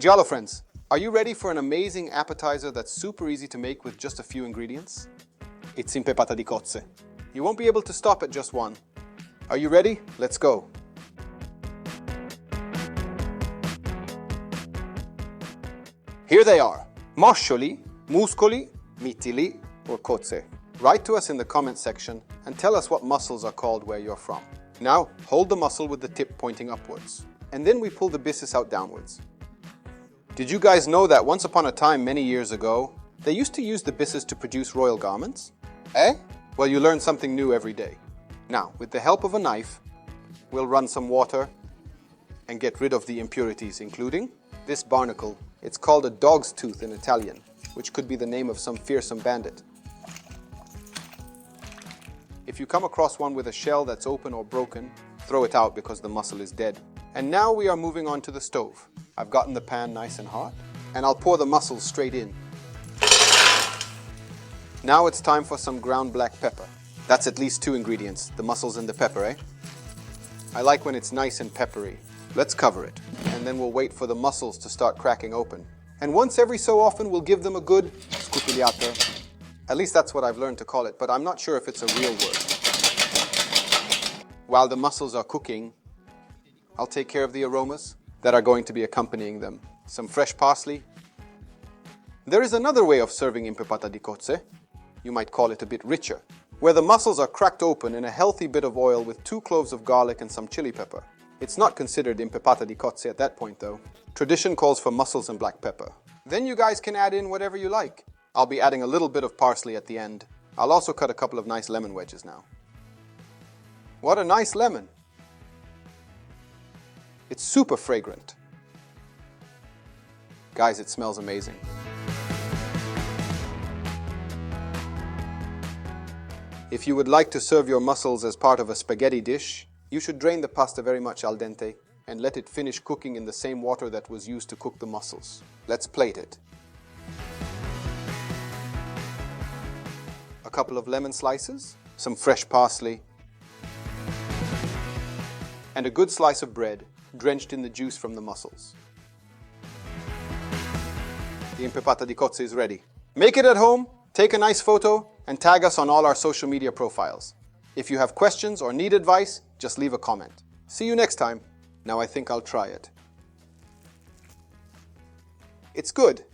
Giallo friends, are you ready for an amazing appetizer that's super easy to make with just a few ingredients? It's IMPEPATA di COZZE. You won't be able to stop at just one. Are you ready? Let's go. Here they are. Moscioli, muscoli, mitili, or cozze. Write to us in the comment section and tell us what mussels are called where you're from. Now, hold the mussel with the tip pointing upwards. And then we pull the byssus out downwards. Did you guys know that once upon a time, many years ago, they used to use the byssus to produce royal garments? Eh? Well, you learn something new every day. Now, with the help of a knife, we'll run some water and get rid of the impurities, including this barnacle. It's called a dog's tooth in Italian, which could be the name of some fearsome bandit. If you come across one with a shell that's open or broken, throw it out because the mussel is dead. And now we are moving on to the stove. I've gotten the pan nice and hot, and I'll pour the mussels straight in. Now it's time for some ground black pepper. That's at least 2 ingredients, the mussels and the pepper, eh? I like when it's nice and peppery. Let's cover it, and then we'll wait for the mussels to start cracking open. And once every so often, we'll give them a good scupigliata. At least that's what I've learned to call it, but I'm not sure if it's a real word. While the mussels are cooking, I'll take care of the aromas that are going to be accompanying them. Some fresh parsley. There is another way of serving IMPEPATA di COZZE. You might call it a bit richer, where the mussels are cracked open in a healthy bit of oil with 2 cloves of garlic and some chili pepper. It's not considered IMPEPATA di COZZE at that point though. Tradition calls for mussels and black pepper. Then you guys can add in whatever you like. I'll be adding a little bit of parsley at the end. I'll also cut a couple of nice lemon wedges now. What a nice lemon! It's super fragrant. Guys, it smells amazing. If you would like to serve your mussels as part of a spaghetti dish, you should drain the pasta very much al dente and let it finish cooking in the same water that was used to cook the mussels. Let's plate it. A couple of lemon slices, some fresh parsley, and a good slice of bread drenched in the juice from the mussels. The IMPEPATA di COZZE is ready. Make it at home, take a nice photo, and tag us on all our social media profiles. If you have questions or need advice, just leave a comment. See you next time. Now I think I'll try it. It's good.